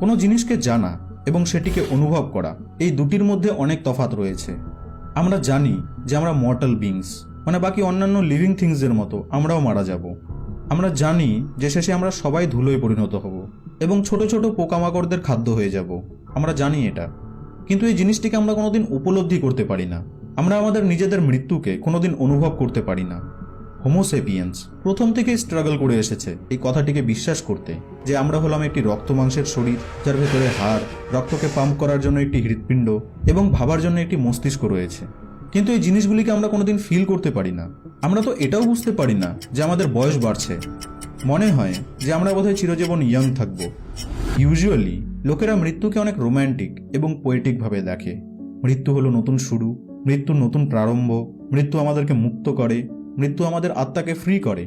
কোনো জিনিসকে জানা এবং সেটিকে অনুভব করা, এই দুটির মধ্যে অনেক তফাৎ রয়েছে। আমরা জানি যে আমরা মর্টাল বিংস, মানে বাকি অন্যান্য লিভিং থিংসের মতো আমরাও মারা যাব। আমরা জানি যে শেষে আমরা সবাই ধুলোয় পরিণত হব এবং ছোট ছোট পোকামাকড়দের খাদ্য হয়ে যাব। আমরা জানি এটা, কিন্তু এই জিনিসটিকে আমরা কোনোদিন উপলব্ধি করতে পারি না। আমরা আমাদের নিজেদের মৃত্যুকে কোনোদিন অনুভব করতে পারি না। হোমোসেপিয়েন্স প্রথম থেকেই স্ট্রাগল করে এসেছে এই কথাটিকে বিশ্বাস করতে যে আমরা হলাম একটি রক্ত মাংসের শরীর, যার ভেতরে হাড়, রক্তকে পাম্প করার জন্য একটি হৃৎপিণ্ড এবং ভাবার জন্য একটি মস্তিষ্ক রয়েছে। কিন্তু এই জিনিসগুলিকে আমরা কোনোদিন ফিল করতে পারি না। আমরা তো এটাও বুঝতে পারি না যে আমাদের বয়স বাড়ছে। মনে হয় যে আমরা বোধহয় চিরজীবন ইয়াং থাকব। ইউজুয়ালি লোকেরা মৃত্যুকে অনেক রোম্যান্টিক এবং পোয়েটিকভাবে দেখে। মৃত্যু হলো নতুন শুরু, মৃত্যুর নতুন প্রারম্ভ, মৃত্যু আমাদেরকে মুক্ত করে, মৃত্যু আমাদের আত্মাকে ফ্রি করে।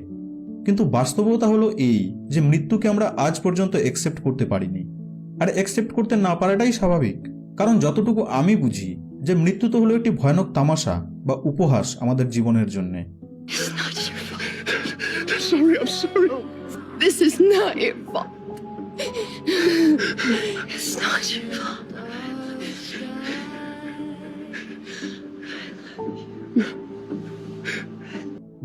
কিন্তু বাস্তবতা হলো এই যে মৃত্যুকে আমরা আজ পর্যন্ত অ্যাকসেপ্ট করতে পারিনি। আর অ্যাকসেপ্ট করতে না পারাটাই স্বাভাবিক, কারণ যতটুকু আমি বুঝি যে মৃত্যু তো হলো একটি ভয়ানক তামাশা বা উপহাস আমাদের জীবনের জন্যে। I'm sorry. This is not your fault. It's not your fault.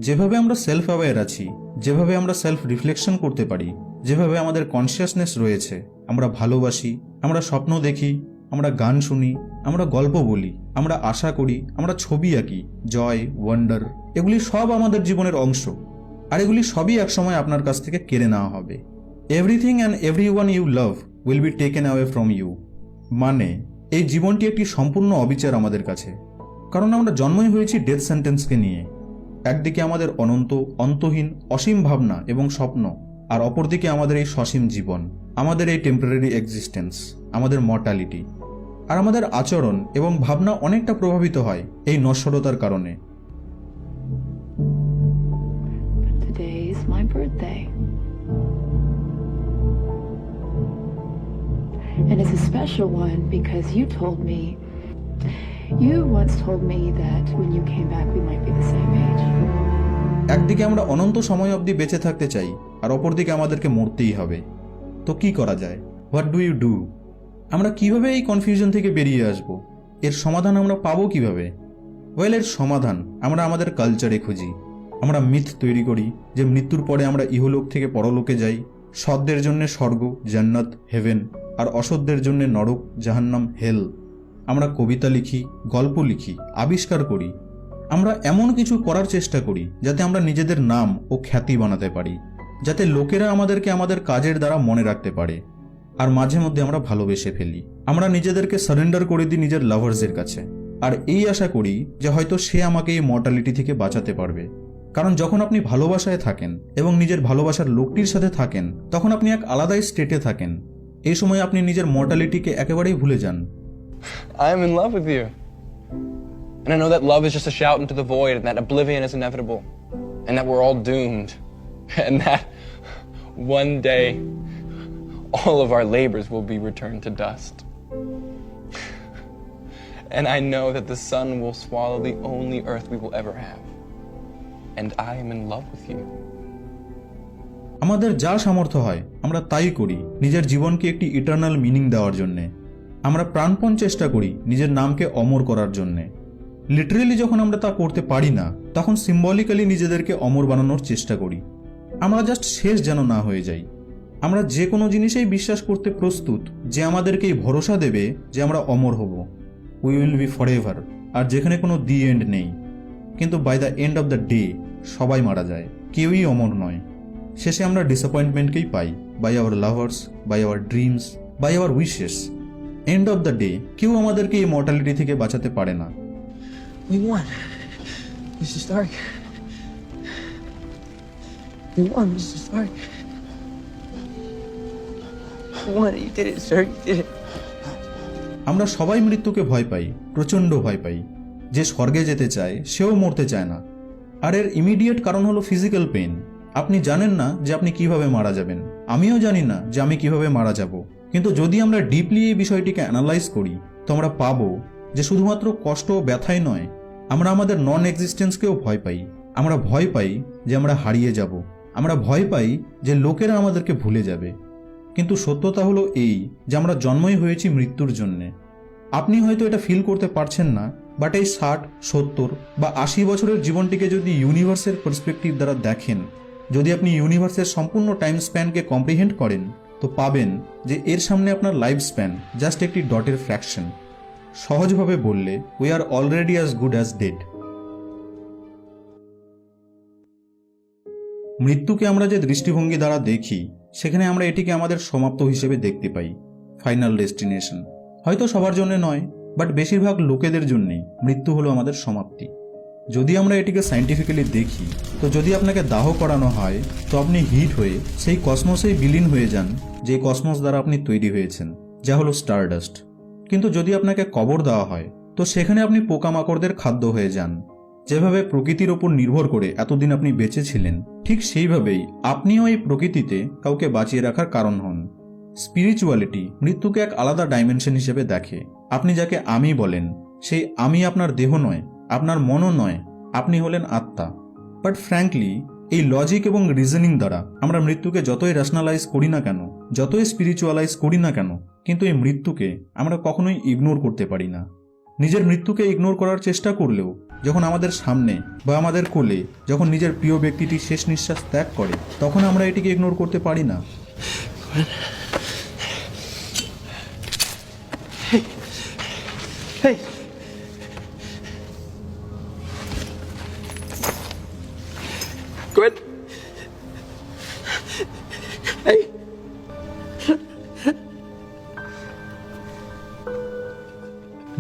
যেভাবে আমরা সেলফ অ্যাওয়্যার আছি, যেভাবে আমরা সেলফ রিফ্লেকশন করতে পারি, যেভাবে আমাদের কনসিয়াসনেস রয়েছে, আমরা ভালোবাসি, আমরা স্বপ্ন দেখি, আমরা গান শুনি, আমরা গল্প বলি, আমরা আশা করি, আমরা ছবি আঁকি, জয়, ওয়ান্ডার, এগুলি সব আমাদের জীবনের অংশ। আর এগুলি সবই একসময় আপনার কাছ থেকে কেড়ে নেওয়া হবে। Everything and everyone you love will be taken away from you. মানে এই জীবনটি একটি সম্পূর্ণ অবিচার আমাদের কাছে, কারণ আমরা জন্মই হয়েছি ডেথ সেন্টেন্সকে নিয়ে। একদিকে আমাদের অনন্ত, অন্তহীন, অসীম ভাবনা এবং স্বপ্ন, আর অপরদিকে আমাদের এই সসীম জীবন, আমাদের এই টেম্পোরারি এক্সিস্টেন্স, আমাদের মর্টালিটি। আর আমাদের আচরণ এবং ভাবনা অনেকটা প্রভাবিত হয় এই নশ্বরতার কারণে। Today is my birthday. And it's a special one because you once told me that when you came back we might be the same age. একদিকে আমরা অনন্ত সময় অবধি বেঁচে থাকতে চাই, আর অপরদিকে আমাদেরকে মরতেই হবে। তো কি করা যায়? What do you do? আমরা কিভাবে এই কনফিউশন থেকে বেরিয়ে আসব? এর সমাধান আমরা পাবো কিভাবে? ওয়েল, এর সমাধান আমরা আমাদের কালচারে খুঁজি। আমরা মিথ তৈরি করি যে মৃত্যুর পরে আমরা ইহলোক থেকে পরলোকে যাই। সৎদের জন্য স্বর্গ, জান্নাত, হেভেন, আর অসৎদের জন্য নরক, জাহান্নাম, হেল। আমরা কবিতা লিখি, গল্প লিখি, আবিষ্কার করি। আমরা এমন কিছু করার চেষ্টা করি যাতে আমরা নিজেদের নাম ও খ্যাতি বানাতে পারি, যাতে লোকেরা আমাদেরকে আমাদের কাজের দ্বারা মনে রাখতে পারে। আর মাঝে মধ্যে আমরা ভালোবেসে ফেলি। আমরা নিজেদেরকে সারেন্ডার করে দিই নিজের লাভার্সের কাছে, আর এই আশা করি যে হয়তো সে আমাকে এই মর্টালিটি থেকে বাঁচাতে পারবে। কারণ যখন আপনি ভালোবাসায় থাকেন এবং নিজের ভালোবাসার লোকটির সাথে থাকেন, তখন আপনি এক আলাদাই স্টেটে থাকেন। এই সময় আপনি নিজের মর্টালিটিকে একেবারেই ভুলে যান। I am in love with you. And I know that love is just a shout into the void, and that oblivion is inevitable, and that we're all doomed, and that one day all of our labors will be returned to dust. And I know that the sun will swallow the only earth we will ever have. And I am in love with you. আমাদের যা সামর্থ্য হয় আমরা তাই করি নিজের জীবনকে একটি ইটারনাল মিনিং দেওয়ার জন্যে। আমরা প্রাণপণ চেষ্টা করি নিজের নামকে অমর করার জন্যে। লিটারেলি যখন আমরা তা করতে পারি না, তখন সিম্বলিক্যালি নিজেদেরকে অমর বানানোর চেষ্টা করি। আমরা জাস্ট শেষ যেন না হয়ে যাই। আমরা যে কোনো জিনিসেই বিশ্বাস করতে প্রস্তুত যে আমাদেরকে এই ভরসা দেবে যে আমরা অমর হব, উই উইল বি ফরএভার, আর যেখানে কোনো দি এন্ড নেই। কিন্তু by the end of the day সবাই মারা যায়, কেউই অমর নয়। শেষে আমরা ডিসঅ্যাপয়েন্টমেন্টকেই পাই, by our lovers, by our dreams, by our wishes. End of the day কেউ আমাদেরকে এই মর্টালিটি থেকে বাঁচাতে পারে না। We won. Mr. Stark. We won, Mr. Stark. You won. You did it, sir. You did it. আমরা সবাই মৃত্যুকে ভয় পাই, প্রচণ্ড ভয় পাই। যে স্বর্গে যেতে চায় সেও মরতে চায় না। আর এর ইমিডিয়েট কারণ হলো ফিজিক্যাল পেইন। আপনি জানেন না যে আপনি কিভাবে মারা যাবেন, আমিও জানি না যে আমি কিভাবে মারা যাব। কিন্তু যদি আমরা ডিপলি এই বিষয়টিকে অ্যানালাইজ করি, তো আমরা পাবো যে শুধুমাত্র কষ্ট ও ব্যথাই নয়, আমরা আমাদের নন এক্সিস্টেন্সকেও ভয় পাই। আমরা ভয় পাই যে আমরা হারিয়ে যাব। আমরা ভয় পাই যে লোকেরা আমাদেরকে ভুলে যাবে। কিন্তু সত্যতা হলো এই যে আমরা জন্মই হয়েছি মৃত্যুর জন্যে। আপনি হয়তো এটা ফিল করতে পারছেন না, বাট এই 60, 70 বা 80 বছরের জীবনটিকে যদি ইউনিভার্সের পার্সপেক্টিভ দ্বারা দেখেন, যদি আপনি ইউনিভার্সের সম্পূর্ণ টাইম স্প্যানকে কম্প্রিহেন্ড করেন, তো পাবেন যে এর সামনে আপনার লাইফ স্প্যান জাস্ট একটি ডটের ফ্র্যাকশন। সহজভাবে বললে we are already as good as dead. মৃত্যুকে আমরা যে দৃষ্টিভঙ্গি দ্বারা দেখি, সেখানে আমরা এটিকে আমাদের সমাপ্ত হিসেবে দেখতে পাই, ফাইনাল ডেস্টিনেশন। হয়তো সবার জন্য নয়, বাট বেশিরভাগ লোকেদের জন্যই মৃত্যু হলো আমাদের সমাপ্তি। যদি আমরা এটিকে সায়েন্টিফিক্যালি দেখি, তো যদি আপনাকে দাহ করানো হয়, তো আপনি হিট হয়ে সেই কসমসেই বিলীন হয়ে যান যে কসমস দ্বারা আপনি তৈরি হয়েছেন, যা হলো স্টারডাস্ট। কিন্তু যদি আপনাকে কবর দেওয়া হয়, তো সেখানে আপনি পোকামাকড়দের খাদ্য হয়ে যান। যেভাবে প্রকৃতির ওপর নির্ভর করে এতদিন আপনি বেঁচে ছিলেন, ঠিক সেইভাবেই আপনিও এই প্রকৃতিতে কাউকে বাঁচিয়ে রাখার কারণ হন। স্পিরিচুয়ালিটি মৃত্যুকে এক আলাদা ডাইমেনশন হিসেবে দেখে। আপনি যাকে আমি বলেন, সেই আমি আপনার দেহ নয়, আপনার মনও নয়, আপনি হলেন আত্মা। বাট ফ্র্যাঙ্কলি, এই লজিক এবং রিজনিং দ্বারা আমরা মৃত্যুকে যতই র্যাশনালাইজ করি না কেন, যতই স্পিরিচুয়ালাইজ করি না কেন, কিন্তু এই মৃত্যুকে আমরা কখনোই ইগনোর করতে পারি না। নিজের মৃত্যুকে ইগনোর করার চেষ্টা করলেও যখন আমাদের সামনে বা আমাদের কোলে যখন নিজের প্রিয় ব্যক্তিটি শেষ নিঃশ্বাস ত্যাগ করে, তখন আমরা এটিকে ইগনোর করতে পারি না। Hey! Gwen! Hey!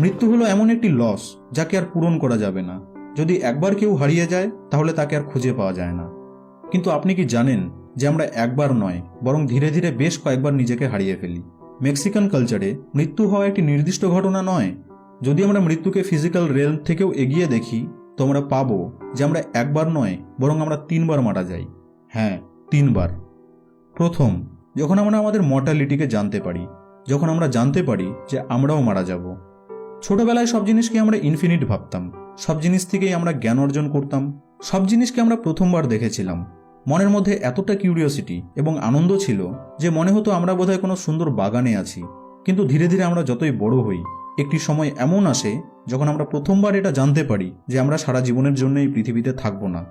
মৃত্যু হলো এমন একটি লস যাকে আর পূরণ করা যাবে না। যদি একবার কেউ হারিয়ে যায়, তাহলে তাকে আর খুঁজে পাওয়া যায় না। কিন্তু আপনি কি জানেন যে আমরা একবার নয়, বরং ধীরে ধীরে বেশ কয়েকবার নিজেকে হারিয়ে ফেলি। মেক্সিকান কালচারে মৃত্যু হওয়া একটি নির্দিষ্ট ঘটনা নয়। যদি আমরা মৃত্যুকে ফিজিক্যাল রেলম থেকেও এগিয়ে দেখি, তো আমরা পাবো যে আমরা একবার নয়, বরং আমরা 3 বার মারা যাই। হ্যাঁ, 3 বার। প্রথম, যখন আমরা আমাদের মর্টালিটিকে জানতে পারি, যখন আমরা জানতে পারি যে আমরাও মারা যাব। ছোটবেলায় সব জিনিসকে আমরা ইনফিনিট ভাবতাম, সব জিনিস থেকেই আমরা জ্ঞান অর্জন করতাম, সব জিনিসকে আমরা প্রথমবার দেখেছিলাম। মনের মধ্যে এতটা কিউরিওসিটি এবং আনন্দ ছিল যে মনে হতো আমরা বোধহয় কোনো সুন্দর বাগানে আছি। কিন্তু ধীরে ধীরে আমরা যতই বড় হই, একটি সময় এমন আসে যখন আমরা প্রথমবার এটা জানতে পারি যে আমরা সারা জীবনের জন্য এই পৃথিবীতে থাকবো না।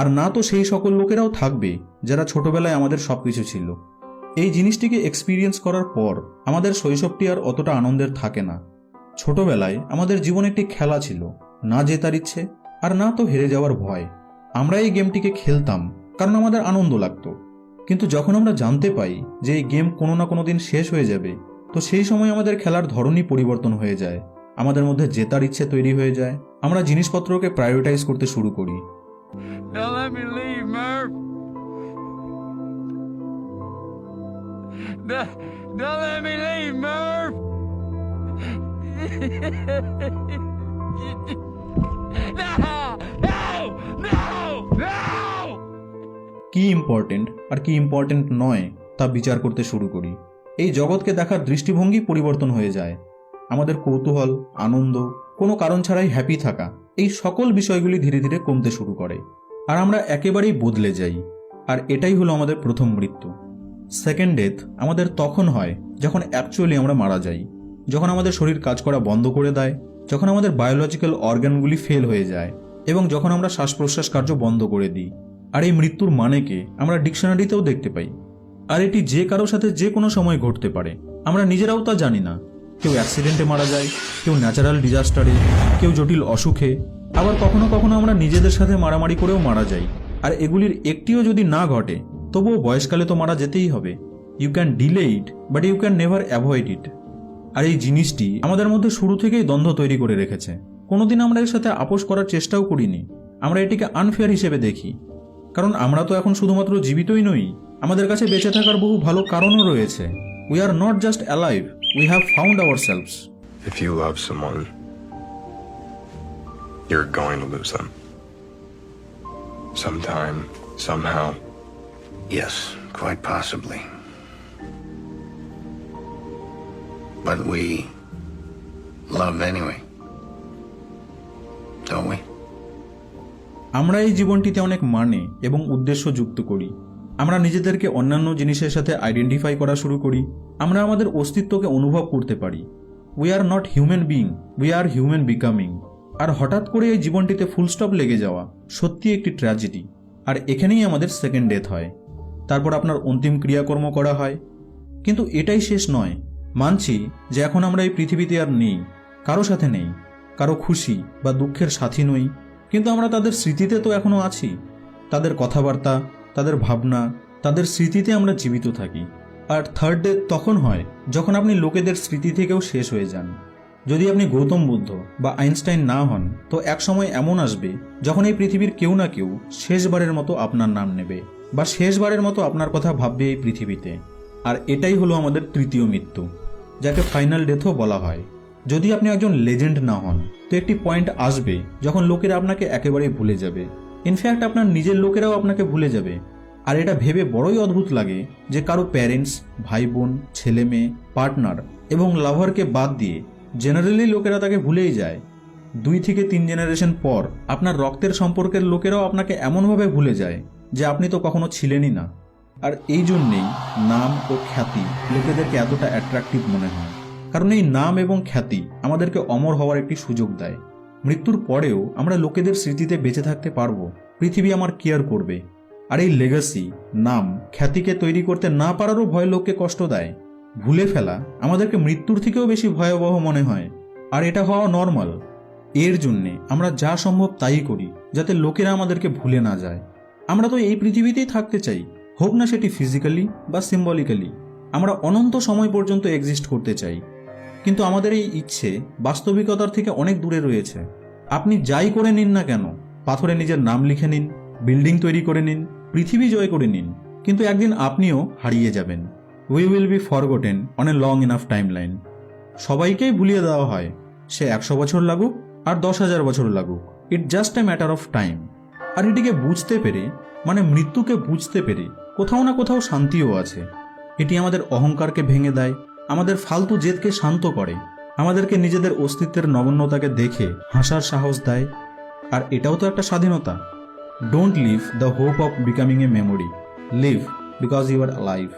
আর না তো সেই সকল লোকেরাও থাকবে যারা ছোটবেলায় আমাদের সবকিছু ছিল। এই জিনিসটিকে এক্সপিরিয়েন্স করার পর আমাদের শৈশবটি আর অতটা আনন্দের থাকে না। ছোটবেলায় আমাদের জীবন একটি খেলা ছিল, না জেতার ইচ্ছে আর না তো হেরে যাওয়ার ভয়। আমরা এই গেমটিকে খেলতাম কারণ আমাদের আনন্দ লাগতো। কিন্তু যখন আমরা জানতে পাই যে এই গেম কোনো না কোনো দিন শেষ হয়ে যাবে, তো সেই সময় আমাদের খেলার ধরনই পরিবর্তন হয়ে যায়। আমাদের মধ্যে জেতার ইচ্ছে তৈরি হয়ে যায়। আমরা জিনিসপত্রকে প্রায়োরিটাইজ করতে শুরু করি। Don't let me leave, Murph. Don't let me leave, Murph. No! No! No! No! কি ইম্পর্টেন্ট আর কি ইম্পর্টেন্ট নয় তা বিচার করতে শুরু করি। এই জগৎকে দেখার দৃষ্টিভঙ্গি পরিবর্তন হয়ে যায়। আমাদের কৌতূহল, আনন্দ, কোনো কারণ ছাড়াই হ্যাপি থাকা, এই সকল বিষয়গুলি ধীরে ধীরে কমতে শুরু করে আর আমরা একেবারেই বদলে যাই। আর এটাই হলো আমাদের প্রথম মৃত্যু। সেকেন্ড ডেথ আমাদের তখন হয় যখন অ্যাকচুয়ালি আমরা মারা যাই, যখন আমাদের শরীর কাজ করা বন্ধ করে দেয়, যখন আমাদের বায়োলজিক্যাল অর্গানগুলি ফেল হয়ে যায় এবং যখন আমরা শ্বাস প্রশ্বাস কার্য বন্ধ করে দিই। আর এই মৃত্যুর মানেকে আমরা ডিকশনারিতেও দেখতে পাই। আর এটি যে কারো সাথে যে কোনো সময় ঘটতে পারে, আমরা নিজেরাও তা জানি না। কেউ অ্যাক্সিডেন্টে মারা যায়, কেউ ন্যাচারাল ডিজাস্টারে, কেউ জটিল অসুখে, আবার কখনো কখনো আমরা নিজেদের সাথে মারামারি করেও মারা যাই। আর এগুলির একটিও যদি না ঘটে, তবুও বয়সকালে তো মারা যেতেই হবে। You can delay it, but you can never avoid it. আর এই জিনিসটি আমাদের মধ্যে শুরু থেকেই দ্বন্দ্ব তৈরি করে রেখেছে। কোনোদিন আমরা এর সাথে আপোষ করার চেষ্টাও করিনি। আমরা এটিকে আনফেয়ার হিসেবে দেখি, কারণ আমরা তো এখন শুধুমাত্র জীবিতই নই, আমাদের কাছে বেঁচে থাকার বহু ভালো কারণও রয়েছে। We are not just alive, we have found ourselves. If you love someone, you're going to lose them. Sometime, somehow. Yes, quite possibly. But we love anyway, don't we? আমরা এই জীবনটিতে অনেক মানে এবং উদ্দেশ্য যুক্ত করি। আমরা নিজেদেরকে অন্যান্য জিনিসের সাথে আইডেন্টিফাই করা শুরু করি। আমরা আমাদের অস্তিত্বকে অনুভব করতে পারি। We are not human being, we are human becoming. আর হঠাৎ করে এই জীবনটিতে ফুল স্টপ লেগে যাওয়া সত্যি একটি ট্র্যাজেডি। আর এখানেই আমাদের সেকেন্ড ডেথ হয়। তারপর আপনার অন্তিম ক্রিয়াকর্ম করা হয়। কিন্তু এটাই শেষ নয়। মানছি যে এখন আমরা এই পৃথিবীতে আর নেই, কারো সাথে নেই, কারো খুশি বা দুঃখের সাথী নই, কিন্তু আমরা তাদের স্মৃতিতে তো এখনও আছি। তাদের কথাবার্তা, তাদের ভাবনা, তাদের স্মৃতিতে আমরা জীবিত থাকি। আর থার্ড ডে তখন হয় যখন আপনি লোকেদের স্মৃতি থেকেও শেষ হয়ে যান। যদি আপনি গৌতম বুদ্ধ বা আইনস্টাইন না হন, তো এক সময় এমন আসবে যখন এই পৃথিবীর কেউ না কেউ শেষবারের মতো আপনার নাম নেবে বা শেষবারের মতো আপনার কথা ভাববে এই পৃথিবীতে। আর এটাই হলো আমাদের তৃতীয় মৃত্যু, যাকে ফাইনাল ডেথও বলা হয়। যদি আপনি একজন লেজেন্ড না হন, তো একটি পয়েন্ট আসবে যখন লোকেরা আপনাকে একেবারেই ভুলে যাবে। ইনফ্যাক্ট আপনার নিজের লোকেরাও আপনাকে ভুলে যাবে। আর এটা ভেবে বড়ই অদ্ভুত লাগে যে কারো প্যারেন্টস, ভাই বোন, ছেলে মেয়ে, পার্টনার এবং লাভারকে বাদ দিয়ে জেনারেলি লোকেরা তাকে ভুলেই যায়। 2 থেকে 3 জেনারেশন পর আপনার রক্তের সম্পর্কের লোকেরাও আপনাকে এমনভাবে ভুলে যায় যে আপনি তো কখনো ছিলেনই না। আর এই জন্যেই নাম ও খ্যাতি লোকেদেরকে এতটা অ্যাট্রাকটিভ মনে হয়, কারণ এই নাম এবং খ্যাতি আমাদেরকে অমর হওয়ার একটি সুযোগ দেয়। মৃত্যুর পরেও আমরা লোকেদের স্মৃতিতে বেঁচে থাকতে পারবো, পৃথিবী আমার কেয়ার করবে। আর এই লেগাসি, নাম, খ্যাতিকে তৈরি করতে না পারারও ভয় লোককে কষ্ট দেয়। ভুলে ফেলা আমাদেরকে মৃত্যুর থেকেও বেশি ভয়াবহ মনে হয়, আর এটা হওয়া নর্মাল। এর জন্যে আমরা যা সম্ভব তাই করি যাতে লোকেরা আমাদেরকে ভুলে না যায়। আমরা তো এই পৃথিবীতেই থাকতে চাই, হোক না সেটি ফিজিক্যালি বা সিম্বলিক্যালি। আমরা অনন্ত সময় পর্যন্ত এক্সিস্ট করতে চাই, কিন্তু আমাদের এই ইচ্ছে বাস্তবিকতার থেকে অনেক দূরে রয়েছে। আপনি যাই করে নিন না কেন, পাথরে নিজের নাম লিখে নিন, বিল্ডিং তৈরি করে নিন, পৃথিবী জয় করে নিন, কিন্তু একদিন আপনিও হারিয়ে যাবেন। We will B forgotten on a long enough timeline. সবাইকেই ভুলিয়ে দেওয়া হয়, সে 100 বছর লাগুক আর 10,000 বছর লাগুক, it just a matter of time. আর এটিকে বুঝতে পেরে, মানে মৃত্যুকে বুঝতে পেরে, কোথাও না কোথাও শান্তিও আছে। এটি আমাদের অহংকারকে ভেঙে দেয়, আমাদের ফালতু জেদকে শান্ত করে, আমাদেরকে নিজেদের অস্তিত্বের নগণ্যতাকে দেখে হাসার সাহস দেয়। আর এটাও তো একটা স্বাধীনতা। Don't leave the hope of becoming a memory, live because you are alive.